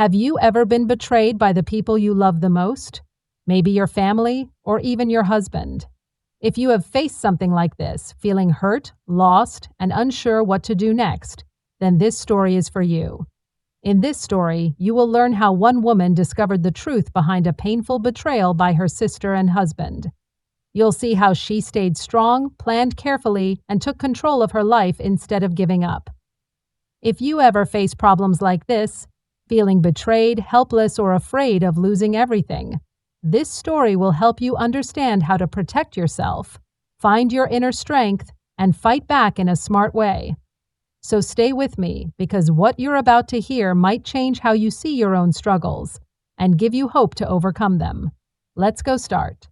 Have you ever been betrayed by the people you love the most? Maybe your family or even your husband. If you have faced something like this, feeling hurt, lost, and unsure what to do next, then this story is for you. In this story, you will learn how one woman discovered the truth behind a painful betrayal by her sister and husband. You'll see how she stayed strong, planned carefully, and took control of her life instead of giving up. If you ever face problems like this, feeling betrayed, helpless, or afraid of losing everything, this story will help you understand how to protect yourself, find your inner strength, and fight back in a smart way. So stay with me, because what you're about to hear might change how you see your own struggles and give you hope to overcome them. Let's go start.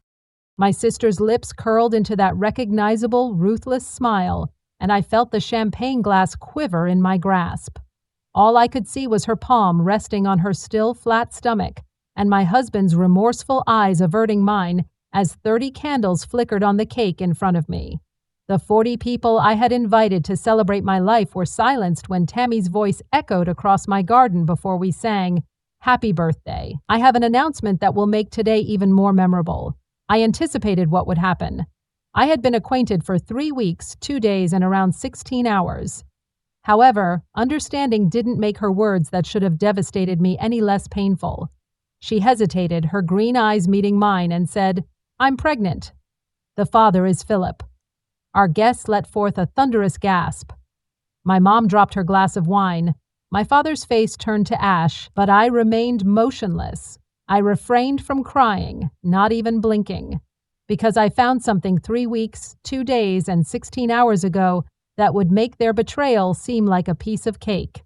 My sister's lips curled into that recognizable, ruthless smile, and I felt the champagne glass quiver in my grasp. All I could see was her palm resting on her still, flat stomach, and my husband's remorseful eyes averting mine as 30 candles flickered on the cake in front of me. The 40 people I had invited to celebrate my life were silenced when Tammy's voice echoed across my garden before we sang, "Happy Birthday." I have an announcement that will make today even more memorable. I anticipated what would happen. I had been acquainted for 3 weeks, 2 days, and around 16 hours. However, understanding didn't make her words that should have devastated me any less painful. She hesitated, her green eyes meeting mine, and said, "I'm pregnant. The father is Philip." Our guests let forth a thunderous gasp. My mom dropped her glass of wine. My father's face turned to ash, but I remained motionless. I refrained from crying, not even blinking, because I found something 3 weeks, 2 days, and 16 hours ago that would make their betrayal seem like a piece of cake.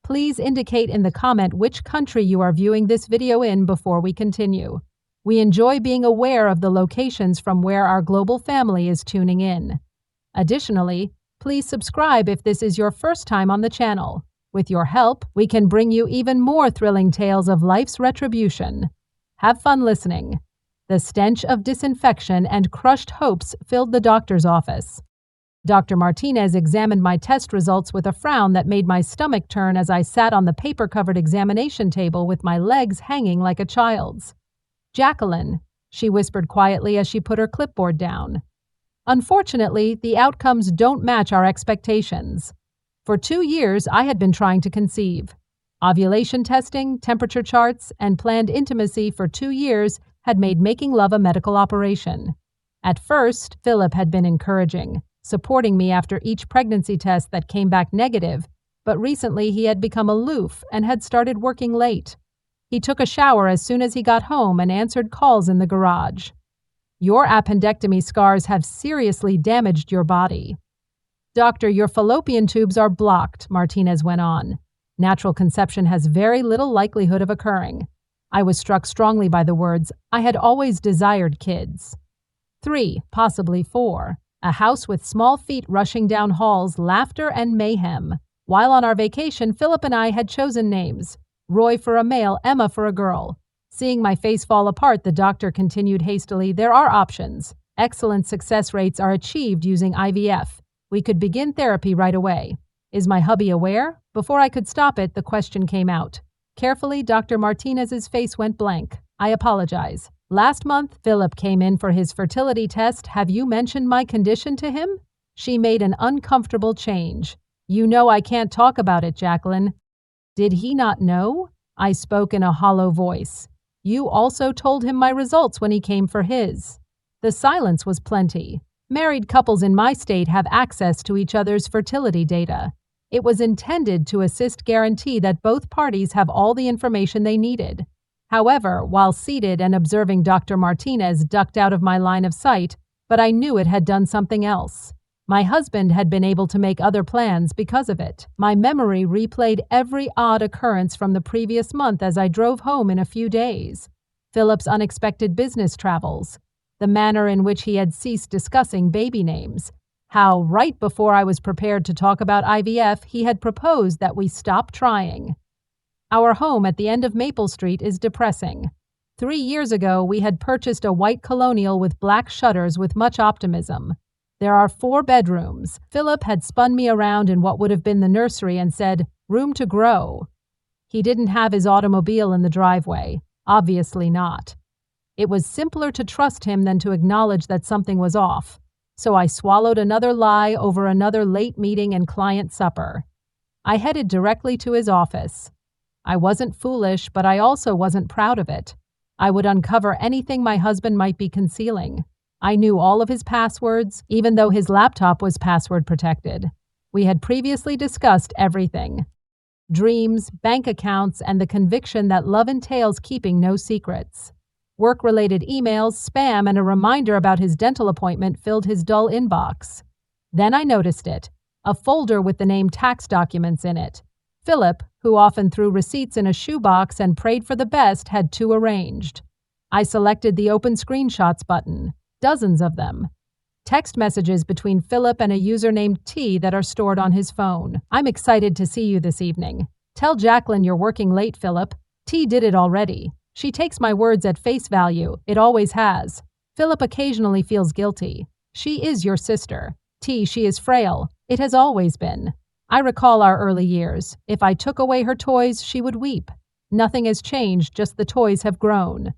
Please indicate in the comment which country you are viewing this video in before we continue. We enjoy being aware of the locations from where our global family is tuning in. Additionally, please subscribe if this is your first time on the channel. With your help, we can bring you even more thrilling tales of life's retribution. Have fun listening. The stench of disinfection and crushed hopes filled the doctor's office. Dr. Martinez examined my test results with a frown that made my stomach turn as I sat on the paper-covered examination table with my legs hanging like a child's. "Jacqueline," she whispered quietly as she put her clipboard down. "Unfortunately, the outcomes don't match our expectations. For 2 years, I had been trying to conceive. Ovulation testing, temperature charts, and planned intimacy for 2 years had made making love a medical operation. At first, Philip had been encouraging, supporting me after each pregnancy test that came back negative, but recently he had become aloof and had started working late. He took a shower as soon as he got home and answered calls in the garage. "Your appendectomy scars have seriously damaged your body." "Doctor, your fallopian tubes are blocked," Martinez went on. "Natural conception has very little likelihood of occurring." I was struck strongly by the words. I had always desired kids. 3, possibly 4. A house with small feet rushing down halls, laughter and mayhem. While on our vacation, Philip and I had chosen names. Roy for a male, Emma for a girl. Seeing my face fall apart, the doctor continued hastily, "There are options. Excellent success rates are achieved using IVF. We could begin therapy right away. Is my hubby aware?" Before I could stop it, the question came out. Carefully, Dr. Martinez's face went blank. "I apologize. Last month, Philip came in for his fertility test. Have you mentioned my condition to him?" She made an uncomfortable change. "You know I can't talk about it, Jacqueline." "Did he not know?" I spoke in a hollow voice. "You also told him my results when he came for his." The silence was plenty. Married couples in my state have access to each other's fertility data. It was intended to guarantee that both parties have all the information they needed. However, while seated and observing, Dr. Martinez ducked out of my line of sight, but I knew it had done something else. My husband had been able to make other plans because of it. My memory replayed every odd occurrence from the previous month as I drove home in a few days. Philip's unexpected business travels, the manner in which he had ceased discussing baby names, how right before I was prepared to talk about IVF, he had proposed that we stop trying. Our home at the end of Maple Street is depressing. 3 years ago, we had purchased a white colonial with black shutters with much optimism. There are 4 bedrooms. Philip had spun me around in what would have been the nursery and said, "Room to grow." He didn't have his automobile in the driveway. Obviously not. It was simpler to trust him than to acknowledge that something was off. So I swallowed another lie over another late meeting and client supper. I headed directly to his office. I wasn't foolish, but I also wasn't proud of it. I would uncover anything my husband might be concealing. I knew all of his passwords, even though his laptop was password protected. We had previously discussed everything. Dreams, bank accounts, and the conviction that love entails keeping no secrets. Work-related emails, spam, and a reminder about his dental appointment filled his dull inbox. Then I noticed it, a folder with the name tax documents in it. Philip, who often threw receipts in a shoebox and prayed for the best, had two arranged. I selected the Open Screenshots button, dozens of them. Text messages between Philip and a user named T that are stored on his phone. I'm excited to see you this evening. Tell Jacqueline you're working late, Philip. T did it already. She takes my words at face value. It always has. Philip occasionally feels guilty. She is your sister. T, she is frail. It has always been. I recall our early years. If I took away her toys, she would weep. Nothing has changed, just the toys have grown.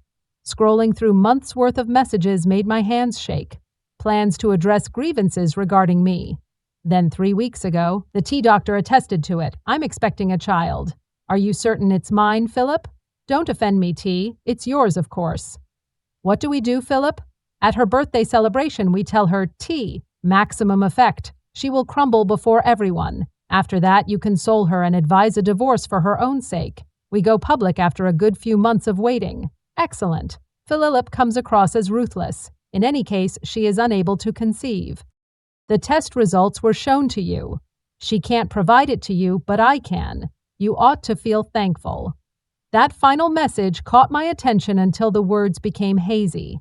Scrolling through months' worth of messages made my hands shake. Plans to address grievances regarding me. Then 3 weeks ago, the T doctor attested to it. I'm expecting a child. Are you certain it's mine, Philip? Don't offend me, T. It's yours, of course. What do we do, Philip? At her birthday celebration, we tell her, T, maximum effect. She will crumble before everyone. After that, you console her and advise a divorce for her own sake. We go public after a good few months of waiting. Excellent. Philip comes across as ruthless. In any case, she is unable to conceive. The test results were shown to you. She can't provide it to you, but I can. You ought to feel thankful. That final message caught my attention until the words became hazy.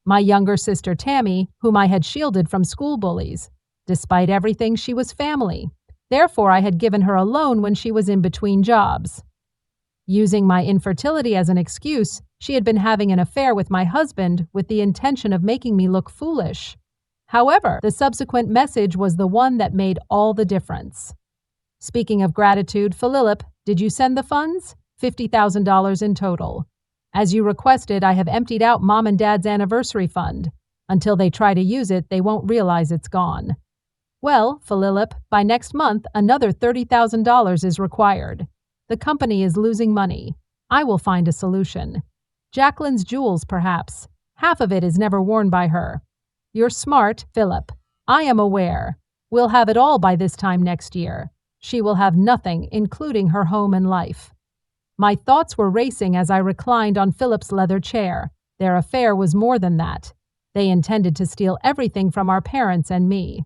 My younger sister Tammy, whom I had shielded from school bullies. Despite everything, she was family. Therefore, I had given her a loan when she was in between jobs. Using my infertility as an excuse, she had been having an affair with my husband with the intention of making me look foolish. However, the subsequent message was the one that made all the difference. Speaking of gratitude, Philip, did you send the funds? $50,000 in total. As you requested, I have emptied out Mom and Dad's anniversary fund. Until they try to use it, they won't realize it's gone. Well, Philip, by next month, another $30,000 is required. The company is losing money. I will find a solution. Jacqueline's jewels, perhaps. Half of it is never worn by her. You're smart, Philip. I am aware. We'll have it all by this time next year. She will have nothing, including her home and life. My thoughts were racing as I reclined on Philip's leather chair. Their affair was more than that. They intended to steal everything from our parents and me.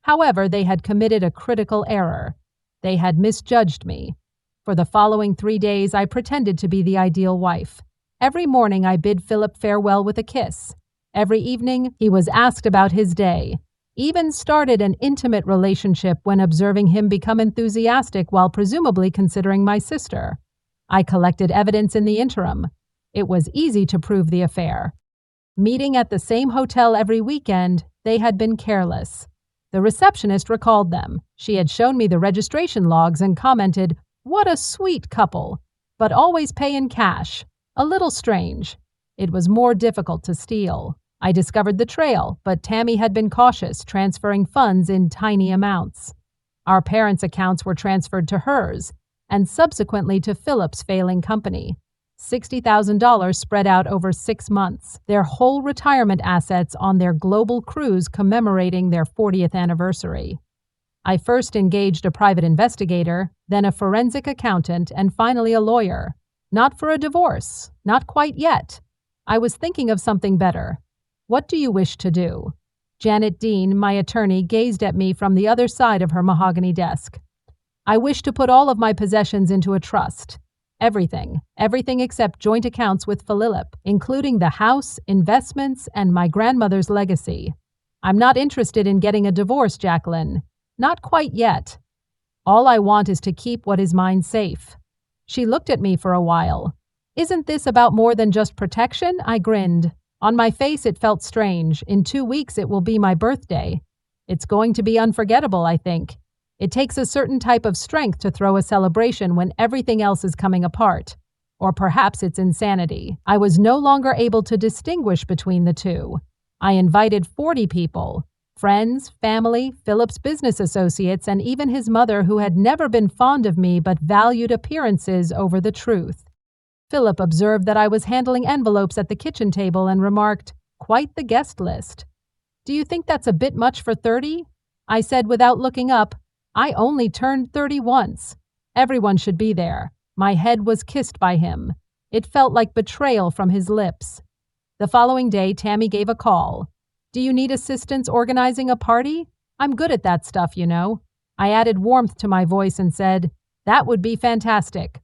However, they had committed a critical error. They had misjudged me. For the following 3 days, I pretended to be the ideal wife. Every morning, I bid Philip farewell with a kiss. Every evening, he was asked about his day. Even started an intimate relationship when observing him become enthusiastic while presumably considering my sister. I collected evidence in the interim. It was easy to prove the affair. Meeting at the same hotel every weekend, they had been careless. The receptionist recalled them. She had shown me the registration logs and commented, "What a sweet couple, but always pay in cash. A little strange." It was more difficult to steal. I discovered the trail, but Tammy had been cautious, transferring funds in tiny amounts. Our parents' accounts were transferred to hers, and subsequently to Philip's failing company. $60,000 spread out over 6 months, their whole retirement assets on their global cruise commemorating their 40th anniversary. I first engaged a private investigator, then a forensic accountant, and finally a lawyer. Not for a divorce, not quite yet. I was thinking of something better. What do you wish to do? Janet Dean, my attorney, gazed at me from the other side of her mahogany desk. I wish to put all of my possessions into a trust. Everything except joint accounts with Philip, including the house, investments, and my grandmother's legacy. I'm not interested in getting a divorce, Jacqueline. Not quite yet. All I want is to keep what is mine safe. She looked at me for a while. Isn't this about more than just protection? I grinned. On my face it felt strange. In 2 weeks it will be my birthday. It's going to be unforgettable, I think. It takes a certain type of strength to throw a celebration when everything else is coming apart. Or perhaps it's insanity. I was no longer able to distinguish between the two. I invited 40 people. Friends, family, Philip's business associates, and even his mother, who had never been fond of me but valued appearances over the truth. Philip observed that I was handling envelopes at the kitchen table and remarked, "Quite the guest list." "Do you think that's a bit much for 30? I said without looking up, "I only turned 30 once. Everyone should be there." My head was kissed by him. It felt like betrayal from his lips. The following day, Tammy gave a call. "Do you need assistance organizing a party? I'm good at that stuff, you know." I added warmth to my voice and said, "That would be fantastic.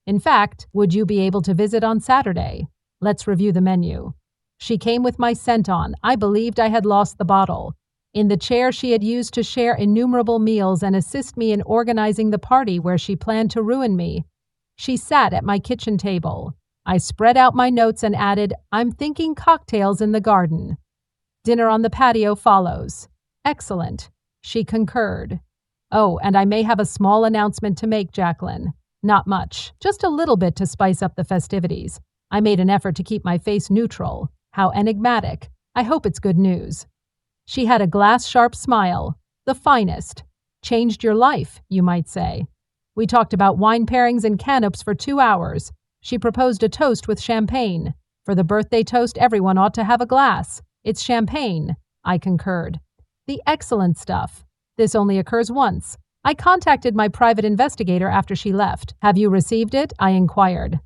In fact, would you be able to visit on Saturday? Let's review the menu." She came with my scent on. I believed I had lost the bottle. In the chair she had used to share innumerable meals and assist me in organizing the party where she planned to ruin me. She sat at my kitchen table. I spread out my notes and added, "I'm thinking cocktails in the garden." "Dinner on the patio follows." "Excellent." She concurred. "Oh, and I may have a small announcement to make, Jacqueline. Not much, just a little bit to spice up the festivities." I made an effort to keep my face neutral. How enigmatic. I hope it's good news. She had a glass-sharp smile. "The finest. Changed your life, you might say." We talked about wine pairings and canapes for 2 hours. She proposed a toast with champagne. For the birthday toast, everyone ought to have a glass. It's champagne, I concurred. "The excellent stuff. This only occurs once." I contacted my private investigator after she left. "Have you received it?" I inquired.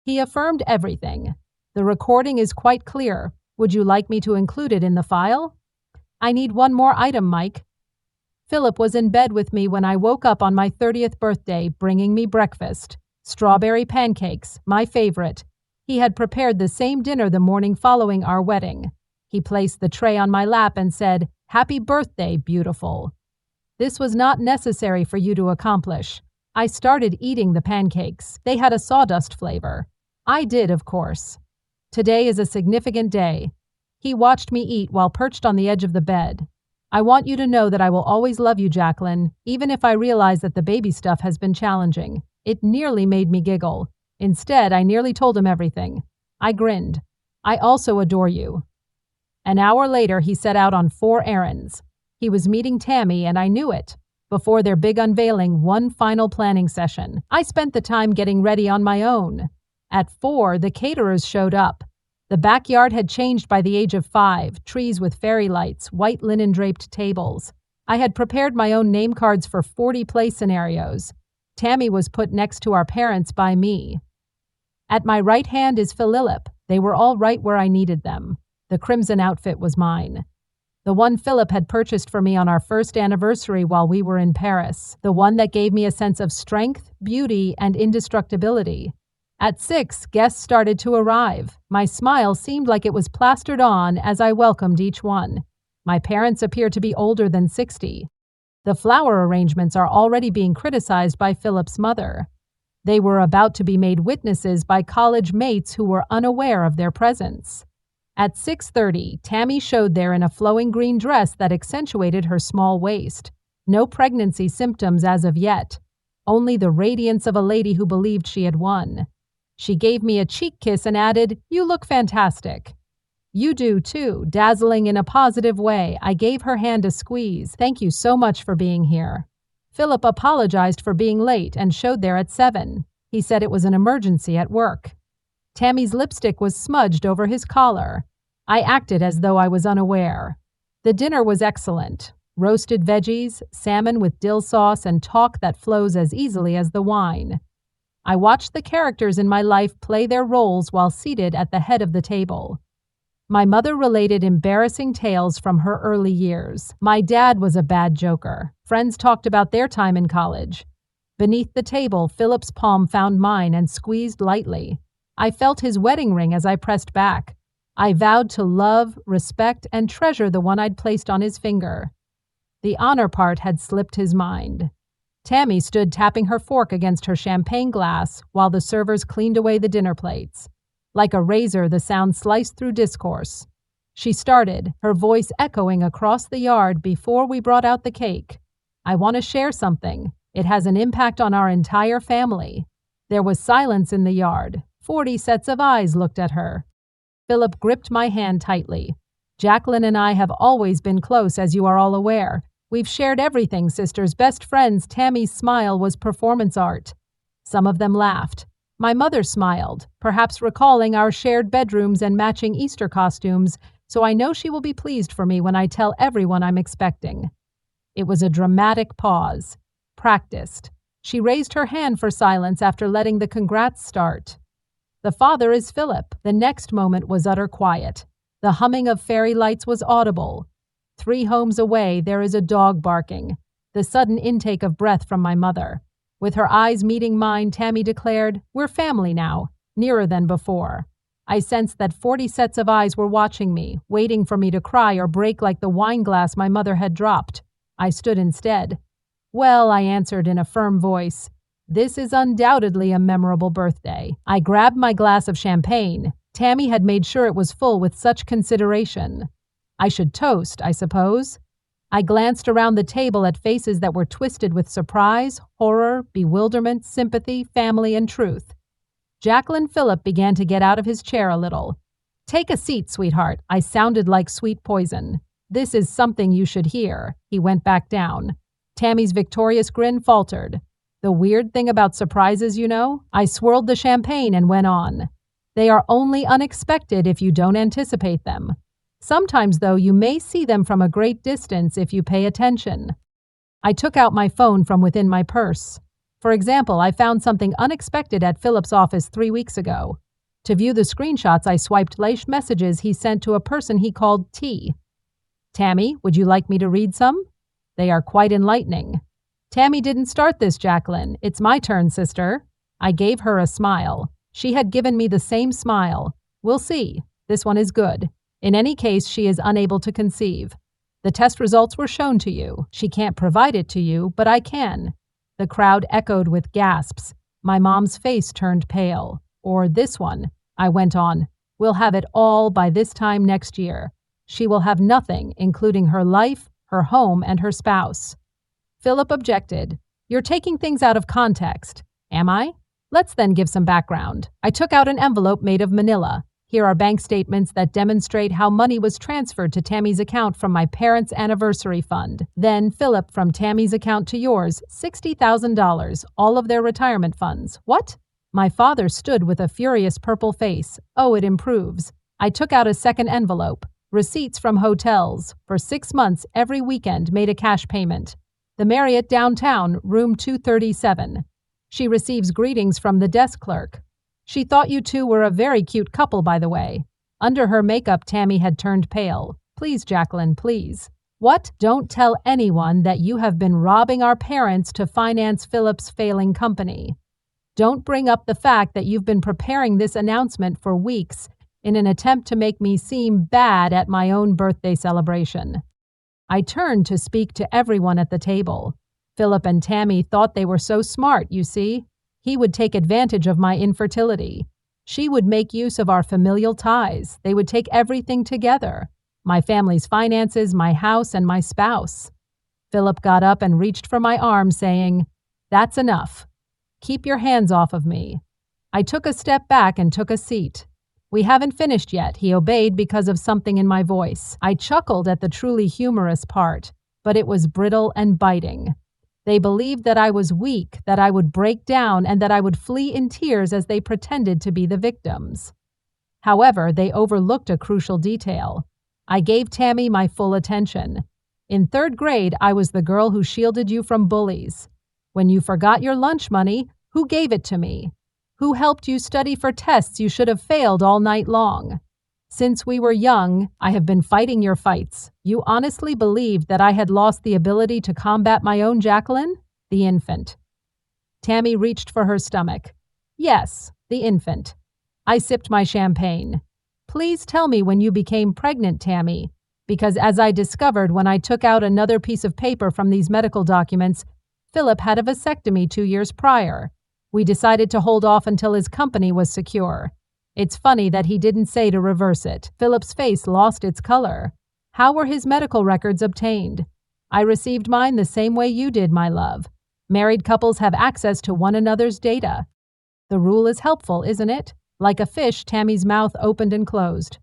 He affirmed everything. "The recording is quite clear. Would you like me to include it in the file?" "I need one more item, Mike." Philip was in bed with me when I woke up on my 30th birthday, bringing me breakfast. Strawberry pancakes, my favorite. He had prepared the same dinner the morning following our wedding. He placed the tray on my lap and said, "Happy birthday, beautiful." This was not necessary for you to accomplish. I started eating the pancakes. They had a sawdust flavor. I did, of course. "Today is a significant day." He watched me eat while perched on the edge of the bed. "I want you to know that I will always love you, Jacqueline, even if I realize that the baby stuff has been challenging." It nearly made me giggle. Instead, I nearly told him everything. I grinned. "I also adore you." An hour later, he set out on 4 errands. He was meeting Tammy, and I knew it. Before their big unveiling, one final planning session. I spent the time getting ready on my own. At 4, the caterers showed up. The backyard had changed by the age of 5, trees with fairy lights, white linen-draped tables. I had prepared my own name cards for 40 play scenarios. Tammy was put next to our parents by me. At my right hand is Philip. They were all right where I needed them. The crimson outfit was mine. The one Philip had purchased for me on our first anniversary while we were in Paris. The one that gave me a sense of strength, beauty, and indestructibility. At 6, guests started to arrive. My smile seemed like it was plastered on as I welcomed each one. My parents appear to be older than 60. The flower arrangements are already being criticized by Philip's mother. They were about to be made witnesses by college mates who were unaware of their presence. At 6:30, Tammy showed there in a flowing green dress that accentuated her small waist. No pregnancy symptoms as of yet. Only the radiance of a lady who believed she had won. She gave me a cheek kiss and added, "You look fantastic." "You do too," dazzling in a positive way. I gave her hand a squeeze. "Thank you so much for being here." Philip apologized for being late and showed there at 7. He said it was an emergency at work. Tammy's lipstick was smudged over his collar. I acted as though I was unaware. The dinner was excellent. Roasted veggies, salmon with dill sauce, and talk that flows as easily as the wine. I watched the characters in my life play their roles while seated at the head of the table. My mother related embarrassing tales from her early years. My dad was a bad joker. Friends talked about their time in college. Beneath the table, Philip's palm found mine and squeezed lightly. I felt his wedding ring as I pressed back. I vowed to love, respect, and treasure the one I'd placed on his finger. The honor part had slipped his mind. Tammy stood tapping her fork against her champagne glass while the servers cleaned away the dinner plates. Like a razor, the sound sliced through discourse. She started, her voice echoing across the yard before we brought out the cake. I want to share something. It has an impact on our entire family." There was silence in the yard. 40 sets of eyes looked at her. Philip gripped my hand tightly. "Jacqueline and I have always been close, as you are all aware. We've shared everything, sisters, best friends." Tammy's smile was performance art. Some of them laughed. My mother smiled, perhaps recalling our shared bedrooms and matching Easter costumes, so I know she will be pleased for me when I tell everyone I'm expecting. It was a dramatic pause. Practiced. She raised her hand for silence after letting the congrats start. "The father is Philip." The next moment was utter quiet. The humming of fairy lights was audible. 3 homes away, there is a dog barking. The sudden intake of breath from my mother. With her eyes meeting mine, Tammy declared, "We're family now," nearer than before. I sensed that 40 sets of eyes were watching me, waiting for me to cry or break like the wine glass my mother had dropped. I stood instead. "Well," I answered in a firm voice, "this is undoubtedly a memorable birthday." I grabbed my glass of champagne. Tammy had made sure it was full with such consideration. I should toast, I suppose. I glanced around the table at faces that were twisted with surprise, horror, bewilderment, sympathy, family, and truth. Jacqueline Philip began to get out of his chair a little. "Take a seat, sweetheart." I sounded like sweet poison. "This is something you should hear." He went back down. Tammy's victorious grin faltered. "The weird thing about surprises, you know?" I swirled the champagne and went on. "They are only unexpected if you don't anticipate them. Sometimes, though, you may see them from a great distance if you pay attention." I took out my phone from within my purse. For example, I found something unexpected at Philip's office 3 weeks ago. To view the screenshots, I swiped late messages he sent to a person he called T. "Tammy, would you like me to read some? They are quite enlightening." "Tammy didn't start this, Jacqueline. It's my turn, sister." I gave her a smile. She had given me the same smile. "We'll see. This one is good. In any case, she is unable to conceive. The test results were shown to you. She can't provide it to you, but I can." The crowd echoed with gasps. My mom's face turned pale. "Or this one," I went on. "We'll have it all by this time next year. She will have nothing, including her life, her home, and her spouse." Philip objected. "You're taking things out of context." "Am I? Let's then give some background." I took out an envelope made of manila. Here are bank statements that demonstrate how money was transferred to Tammy's account from my parents' anniversary fund. Then, Philip, from Tammy's account to yours, $60,000, all of their retirement funds. What? My father stood with a furious purple face. "Oh, it improves." I took out a second envelope. Receipts from hotels. For 6 months, every weekend, made a cash payment. The Marriott downtown, room 237. She receives greetings from the desk clerk. "She thought you two were a very cute couple, by the way." Under her makeup, Tammy had turned pale. "Please, Jacqueline, please." "What? Don't tell anyone that you have been robbing our parents to finance Philip's failing company. Don't bring up the fact that you've been preparing this announcement for weeks in an attempt to make me seem bad at my own birthday celebration." I turned to speak to everyone at the table. Philip and Tammy thought they were so smart, you see. He would take advantage of my infertility. She would make use of our familial ties. They would take everything together. My family's finances, my house, and my spouse. Philip got up and reached for my arm, saying, "That's enough. Keep your hands off of me." I took a step back and took a seat. "We haven't finished yet." He obeyed because of something in my voice. I chuckled at the truly humorous part, but it was brittle and biting. They believed that I was weak, that I would break down, and that I would flee in tears as they pretended to be the victims. However, they overlooked a crucial detail. I gave Tammy my full attention. In 3rd grade, I was the girl who shielded you from bullies. When you forgot your lunch money, who gave it to me? Who helped you study for tests you should have failed all night long? Since we were young, I have been fighting your fights. You honestly believed that I had lost the ability to combat my own Jacqueline? The infant. Tammy reached for her stomach. Yes, the infant. I sipped my champagne. Please tell me when you became pregnant, Tammy, because as I discovered when I took out another piece of paper from these medical documents, Philip had a vasectomy 2 years prior. We decided to hold off until his company was secure. It's funny that he didn't say to reverse it. Philip's face lost its color. How were his medical records obtained? I received mine the same way you did, my love. Married couples have access to one another's data. The rule is helpful, isn't it? Like a fish, Tammy's mouth opened and closed.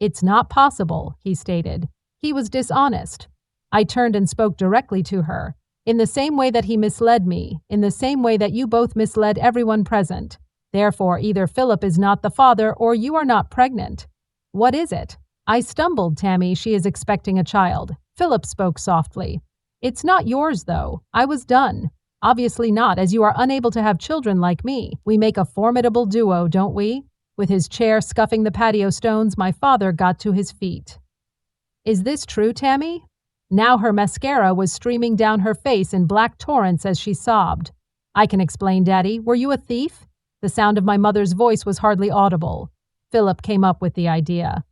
It's not possible, he stated. He was dishonest. I turned and spoke directly to her. In the same way that he misled me, in the same way that you both misled everyone present. Therefore, either Philip is not the father or you are not pregnant. What is it? I stumbled, Tammy. She is expecting a child. Philip spoke softly. It's not yours, though. I was done. Obviously not, as you are unable to have children like me. We make a formidable duo, don't we? With his chair scuffing the patio stones, my father got to his feet. Is this true, Tammy? Now her mascara was streaming down her face in black torrents as she sobbed. I can explain, Daddy. Were you a thief? The sound of my mother's voice was hardly audible. Philip came up with the idea.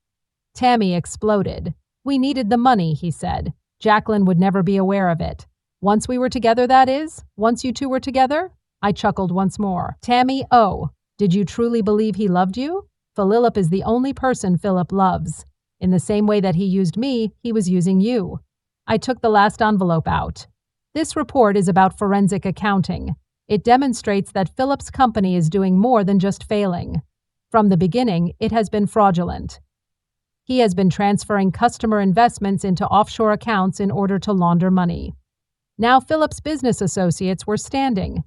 Tammy exploded. We needed the money, he said. Jacqueline would never be aware of it. Once we were together, that is? Once you two were together? I chuckled once more. Tammy, oh, did you truly believe he loved you? Philip is the only person Philip loves. In the same way that he used me, he was using you. I took the last envelope out. This report is about forensic accounting. It demonstrates that Philip's company is doing more than just failing. From the beginning, it has been fraudulent. He has been transferring customer investments into offshore accounts in order to launder money. Now Philip's business associates were standing.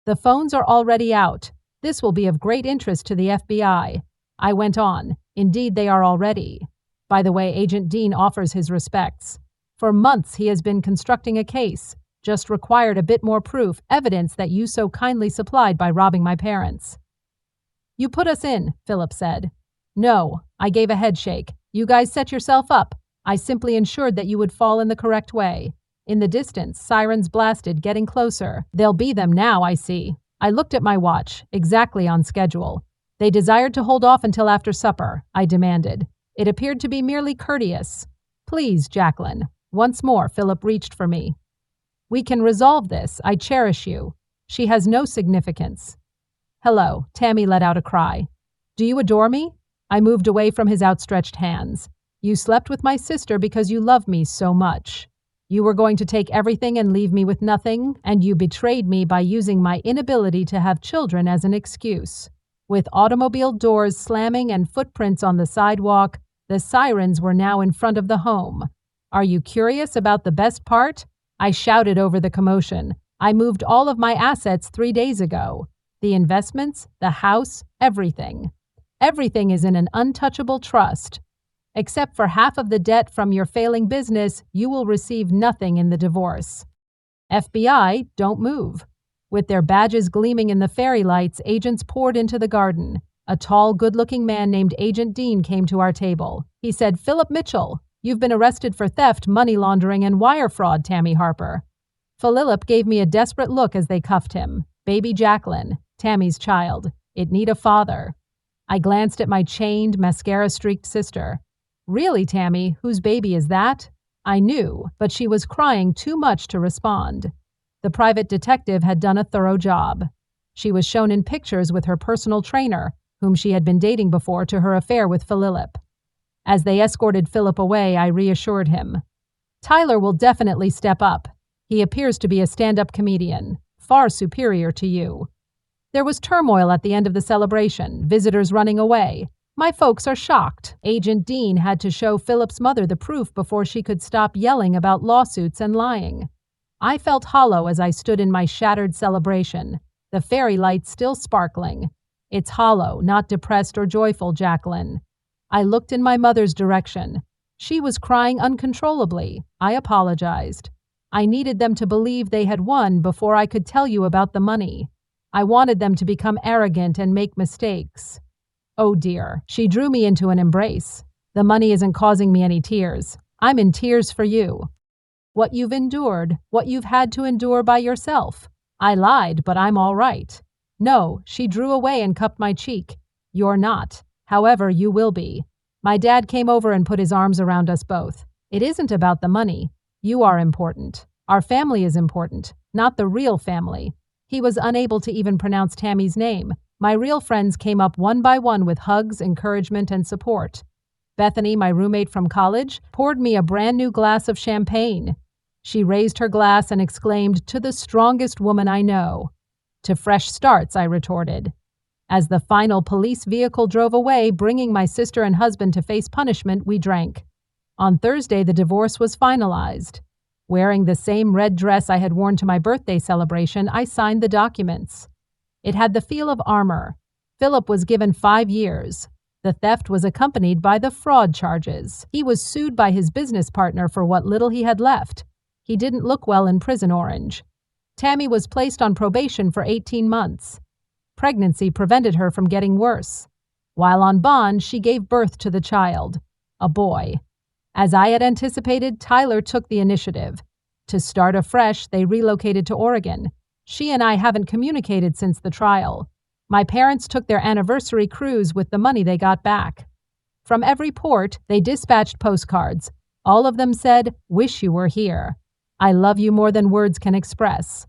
The phones are already out. This will be of great interest to the FBI. I went on. Indeed, they are already. By the way, Agent Dean offers his respects. For months he has been constructing a case. Just required a bit more proof, evidence that you so kindly supplied by robbing my parents. You put us in, Philip said. No, I gave a headshake. You guys set yourself up. I simply ensured that you would fall in the correct way. In the distance, sirens blasted, getting closer. They'll be them now, I see. I looked at my watch, exactly on schedule. They desired to hold off until after supper, I demanded. It appeared to be merely courteous. Please, Jacqueline. Once more, Philip reached for me. We can resolve this. I cherish you. She has no significance. Hello, Tammy let out a cry. Do you adore me? I moved away from his outstretched hands. You slept with my sister because you love me so much. You were going to take everything and leave me with nothing, and you betrayed me by using my inability to have children as an excuse. With automobile doors slamming and footprints on the sidewalk, the sirens were now in front of the home. Are you curious about the best part? I shouted over the commotion. I moved all of my assets 3 days ago. The investments, the house, everything. Everything is in an untouchable trust. Except for half of the debt from your failing business, you will receive nothing in the divorce. FBI, don't move. With their badges gleaming in the fairy lights, agents poured into the garden. A tall, good-looking man named Agent Dean came to our table. He said, Philip Mitchell, you've been arrested for theft, money laundering, and wire fraud, Tammy Harper. Philip gave me a desperate look as they cuffed him. Baby Jacqueline, Tammy's child. It need a father. I glanced at my chained, mascara-streaked sister. Really, Tammy, whose baby is that? I knew, but she was crying too much to respond. The private detective had done a thorough job. She was shown in pictures with her personal trainer, whom she had been dating before to her affair with Philip. As they escorted Philip away, I reassured him. Tyler will definitely step up. He appears to be a stand-up comedian, far superior to you. There was turmoil at the end of the celebration, visitors running away. My folks are shocked. Agent Dean had to show Philip's mother the proof before she could stop yelling about lawsuits and lying. I felt hollow as I stood in my shattered celebration, the fairy lights still sparkling. It's hollow, not depressed or joyful, Jacqueline. I looked in my mother's direction. She was crying uncontrollably. I apologized. I needed them to believe they had won before I could tell you about the money. I wanted them to become arrogant and make mistakes. Oh dear, she drew me into an embrace. The money isn't causing me any tears. I'm in tears for you. What you've endured, what you've had to endure by yourself. I lied, but I'm all right. No, she drew away and cupped my cheek. You're not. However, you will be. My dad came over and put his arms around us both. It isn't about the money. You are important. Our family is important, not the real family. He was unable to even pronounce Tammy's name. My real friends came up one by one with hugs, encouragement, and support. Bethany, my roommate from college, poured me a brand new glass of champagne. She raised her glass and exclaimed, "To the strongest woman I know." "To fresh starts," I retorted. As the final police vehicle drove away, bringing my sister and husband to face punishment, we drank. On Thursday, the divorce was finalized. Wearing the same red dress I had worn to my birthday celebration, I signed the documents. It had the feel of armor. Philip was given 5 years. The theft was accompanied by the fraud charges. He was sued by his business partner for what little he had left. He didn't look well in prison orange. Tammy was placed on probation for 18 months. Pregnancy prevented her from getting worse. While on bond, she gave birth to the child, a boy. As I had anticipated, Tyler took the initiative. To start afresh, they relocated to Oregon. She and I haven't communicated since the trial. My parents took their anniversary cruise with the money they got back. From every port, they dispatched postcards. All of them said, "Wish you were here. I love you more than words can express."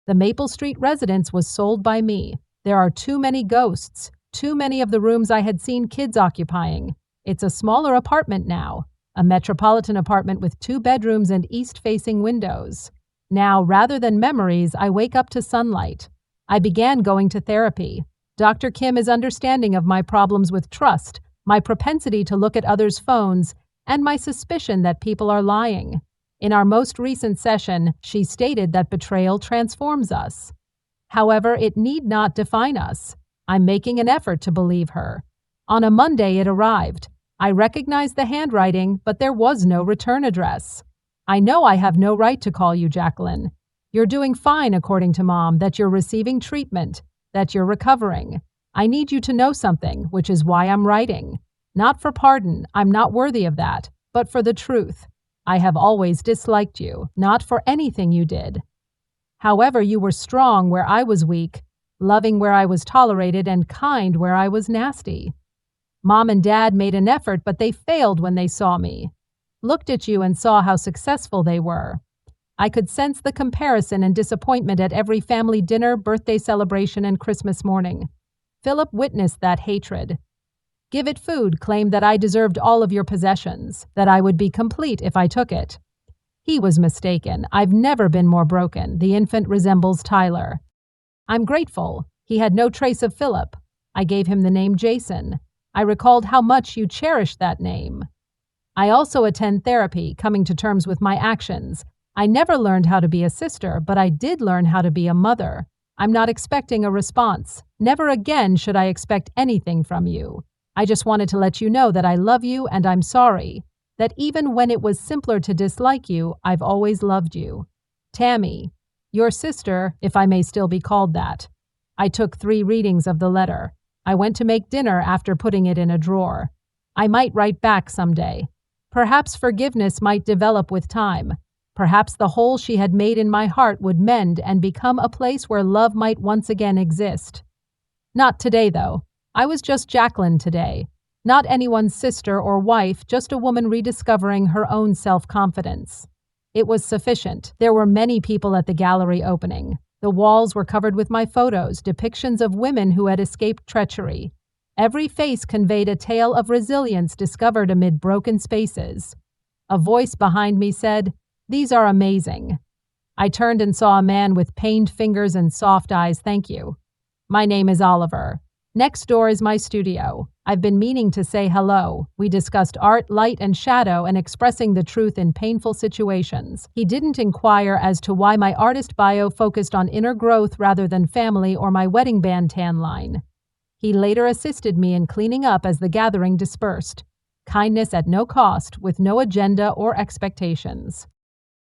The Maple Street residence was sold by me. There are too many ghosts, too many of the rooms I had seen kids occupying. It's a smaller apartment now, a metropolitan apartment with 2 bedrooms and east-facing windows. Now, rather than memories, I wake up to sunlight. I began going to therapy. Dr. Kim is understanding of my problems with trust, my propensity to look at others' phones, and my suspicion that people are lying. In our most recent session, she stated that betrayal transforms us. However, it need not define us. I'm making an effort to believe her. On a Monday, it arrived. I recognized the handwriting, but there was no return address. "I know I have no right to call you Jacqueline. You're doing fine, according to Mom, that you're receiving treatment, that you're recovering. I need you to know something, which is why I'm writing. Not for pardon, I'm not worthy of that, but for the truth. I have always disliked you, not for anything you did. However, you were strong where I was weak, loving where I was tolerated, and kind where I was nasty. Mom and Dad made an effort, but they failed when they saw me. Looked at you and saw how successful they were. I could sense the comparison and disappointment at every family dinner, birthday celebration, and Christmas morning. Philip witnessed that hatred. Give It Food claimed that I deserved all of your possessions, that I would be complete if I took it. He was mistaken. I've never been more broken. The infant resembles Tyler. I'm grateful. He had no trace of Philip. I gave him the name Jason. I recalled how much you cherished that name. I also attend therapy, coming to terms with my actions. I never learned how to be a sister, but I did learn how to be a mother. I'm not expecting a response. Never again should I expect anything from you. I just wanted to let you know that I love you and I'm sorry. That even when it was simpler to dislike you, I've always loved you. Tammy, your sister, if I may still be called that. I took 3 readings of the letter. I went to make dinner after putting it in a drawer. I might write back someday. Perhaps forgiveness might develop with time. Perhaps the hole she had made in my heart would mend and become a place where love might once again exist. Not today, though. I was just Jacqueline today. Not anyone's sister or wife, just a woman rediscovering her own self-confidence. It was sufficient. There were many people at the gallery opening. The walls were covered with my photos, depictions of women who had escaped treachery. Every face conveyed a tale of resilience discovered amid broken spaces. A voice behind me said, "These are amazing." I turned and saw a man with pained fingers and soft eyes. "Thank you. My name is Oliver. Next door is my studio. I've been meaning to say hello. We discussed art, light, and shadow, and expressing the truth in painful situations. He didn't inquire as to why my artist bio focused on inner growth rather than family or my wedding band tan line. He later assisted me in cleaning up as the gathering dispersed. Kindness at no cost, with no agenda or expectations.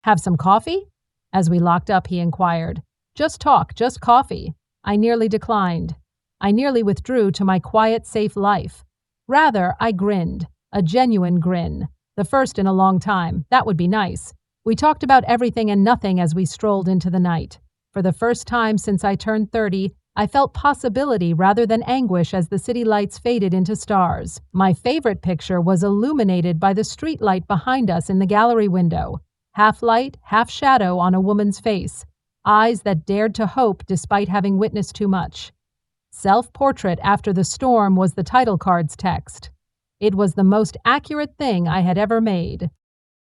"Have some coffee?" As we locked up, he inquired. "Just talk, just coffee." I nearly declined. I nearly withdrew to my quiet, safe life. Rather, I grinned, a genuine grin. The first in a long time. That would be nice. We talked about everything and nothing as we strolled into the night. For the first time since I turned 30, I felt possibility rather than anguish as the city lights faded into stars. My favorite picture was illuminated by the street light behind us in the gallery window. Half light, half shadow on a woman's face. Eyes that dared to hope despite having witnessed too much. "Self-portrait after the storm" was the title card's text. It was the most accurate thing I had ever made.